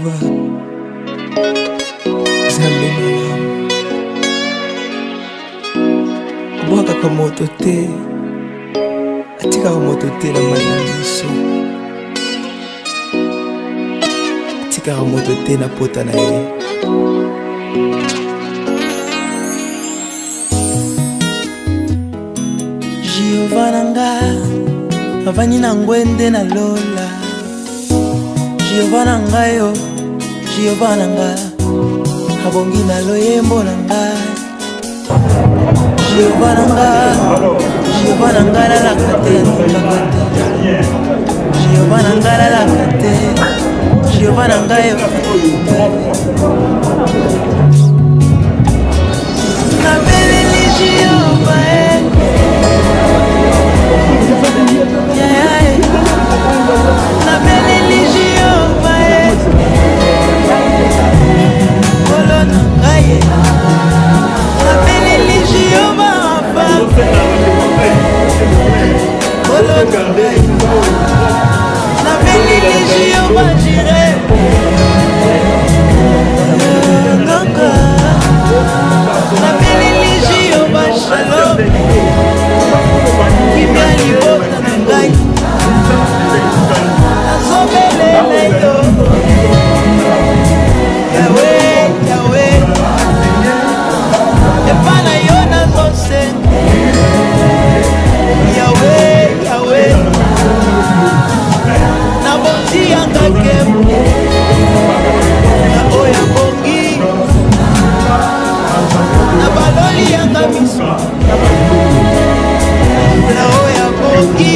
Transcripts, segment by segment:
Jehova Zambe malamu kubwaka moto te atikaka moto te na mai na liso atikaka moto te na pota na ye Jehova nanga avani na ngwende na lola Jehova nanga yo Jehova nanga abongi na loyembo nanga Jehova nanga la lakate Jehova nanga la lakate Jehova nanga yo na beleli Jehova na beleli Jehova kolo nanga ye na beleli Jehova kolo nanga ye na beleli Jehova jire nanga na beleli Jehova shalom kimia libota na ngai nazobelele yo Yawe Yawe epa na yo nazosenga Yawe Yawe nabondi yanga kembo na oya bongi na baloli yanga miso na oya bongi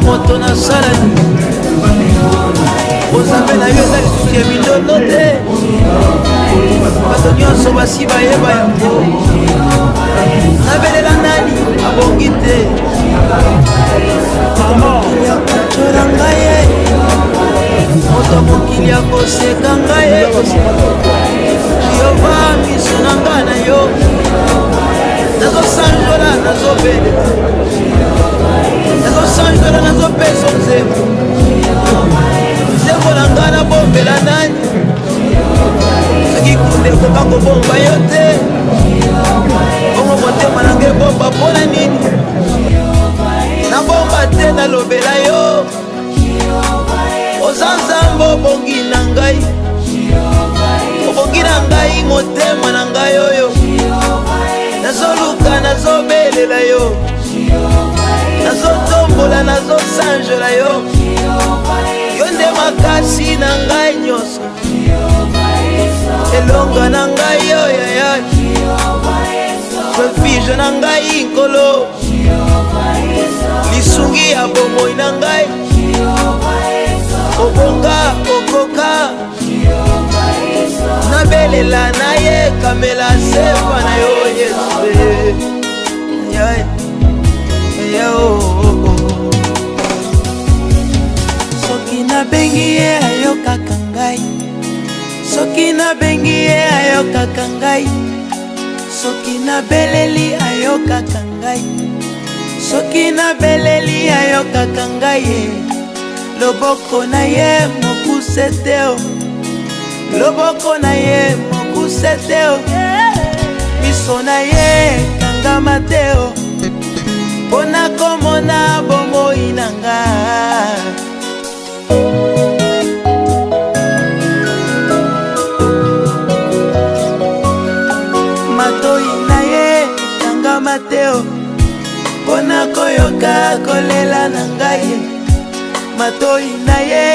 moto na salani ozambe na yo eza lisusu ya mindono te bato nyonso basi bayeba yango nabelela nani abongi te mokili akocola ngai ye moto mokili akoseka ngai ye Jehova miso na ngai na yo nazosanjola nazobelela nazosanjola nazopesa nzembo nzembo na ngai nabombela nani soki kunde ekoka kobomba yo te bongo motema na ngai ebomba mpona nini nabomba te nalobela yo oza nzambe obongi na ngai obongi na ngai motema na ngai oyo nazoluka nazobelela yo nazotombola nazosanjola yo yo nde makasi na ngai nyonso elonga na ngai yoyaya refuge na ngai nkolo lisungi ya bomoi na ngai obonga okoka nabelela nayekamela sepa na yo Yesu soki nabengi ye ayokaka ngai soki nabengi ye ayokaka ngai soki nabeleli ayokaka ngai soki nabeleli ayokaka ngai ye loboko na ye mokuse te o loboko na ye mokuse te o miso na ye kangama te o mpona komona bomoi na nga Mateo pona koyoka kolela na ngai matoi na ye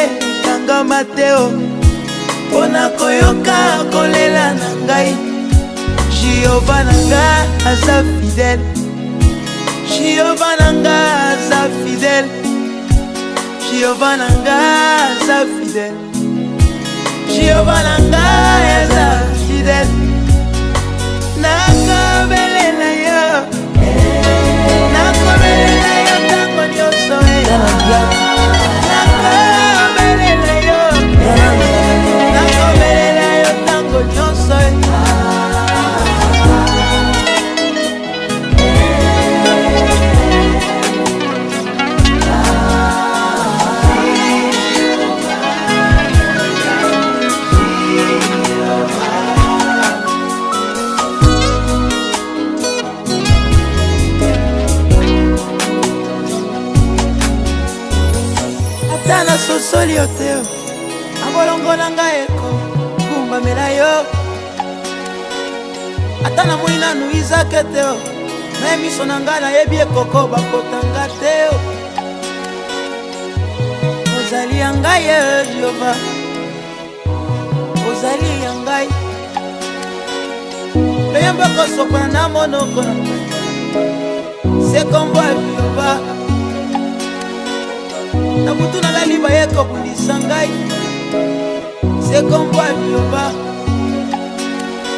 kanga Mateo pona koyoka kolela na ngai Jehova nanga aza fidèle Jehova nanga aza fidèle Jehova nanga aza fidèle Jehova nanga aza fidèle nakobelela yo nakobelela yo tango nyonso nakobelela yo nakobelela yo tango nyonso Tana sosoli yo te abolongo na ngai eko kumbamela yo ata namoni nanu Izake te naye miso na ngai nayebi ekoko bakotanga te ozali ya ngai Jehova ozali ya ngai leyembo ekosopana na monoko na ngai sekombo ya Jehova na mutu na ngai liba yekobundisa ngai sekombo ya Jehova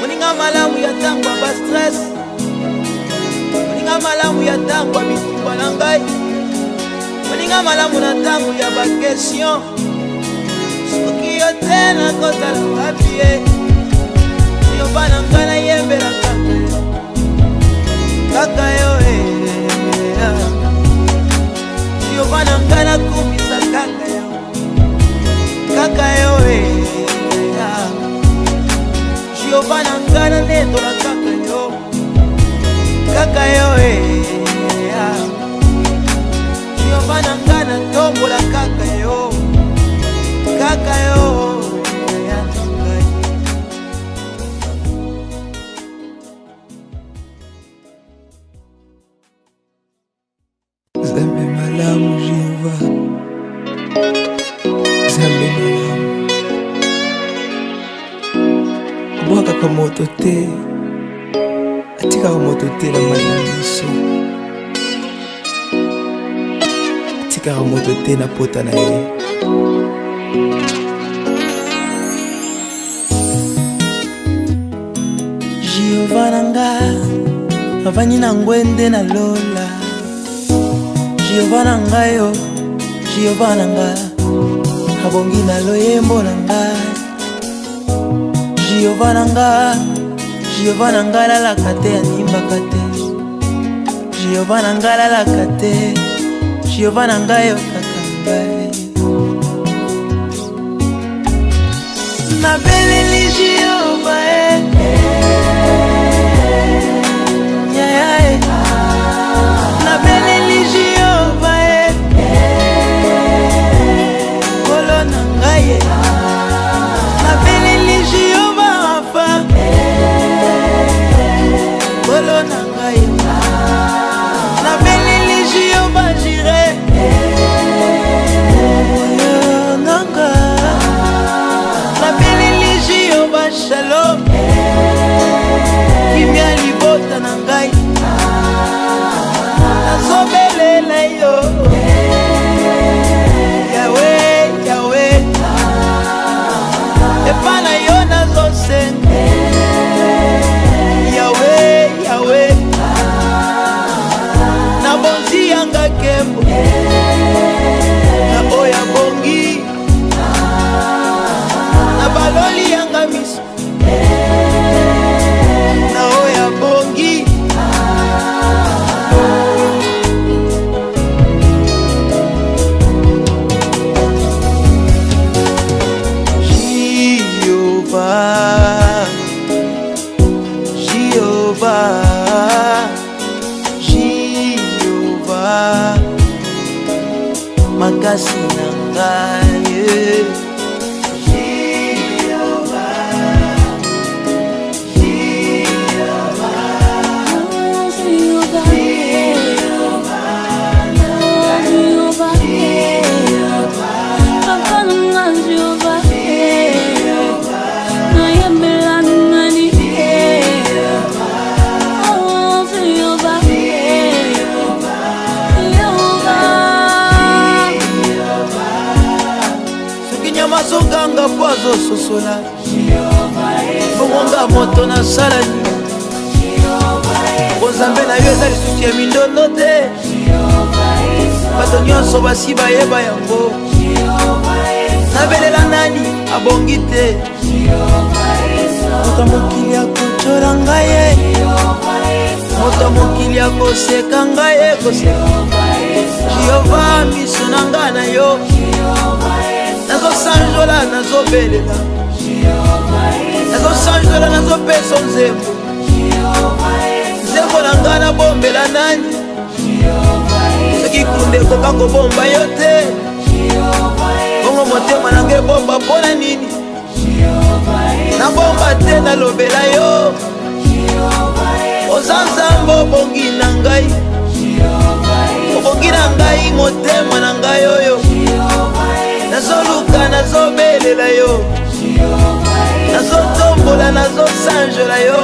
moninga malamu ya ntango ya bastress moninga malamu ya ntango ya bitumba na ngai moninga malamu na ntango ya bakestion soki yo te nakozala wapi ye Jehova na ngai nayembelaka kaka yo Jehova na ngai nakumisa kaka yo Jehova na ngai nanetola kaka yo Jehova na ngai natombola kaka yo Zambe malamu Jehova Zambe malamu Mwaka moto te atika moto te na malamiso atika moto te na pota na ye Jehova nanga avani na ngwende na lola Jehova nanga yo Jehova nanga abongi na loyembo nanga Jehova nanga lalaka te animbaka te Jehova nanga lalaka te Jehova nanga yokaka ngai nabeleli Jehova nabeleli Jehova kolo na ngai nabeleli Jehova Rafa kolo na ngai nabeleli Jehova Jireh nanga nabeleli Jehova Shalom kimia libota na ngai nazobelela yo Yawe epa na yo nazosenga Yawe na bonzi yanga kembo na oya bongi na baloli yanga miso na oya bongi Jehova makasi na ngai Jehova Jehova nazososola bongonga moto nasala nini bonzambe na yo eza lisusu ya mindondo te bato nyonso basi bayeba yango nabelela nani abongi te moto mokili akocola ngai ye moto mokili akoseka ngai ye koseka Jehova miso na ngai na yo nazosanjola nazobelela nazosanjola nazopesa nzembo nzembo na ngai nabombela nani soki kunde ekoka kobomba yo te bongo motema na ngai ebomba mpona nini nabomba te nalobela yo oza nzambe obongi na ngai obongi na ngai motema na ngai oyo nazoluka nazobelela yo nazotombola nazosanjola yo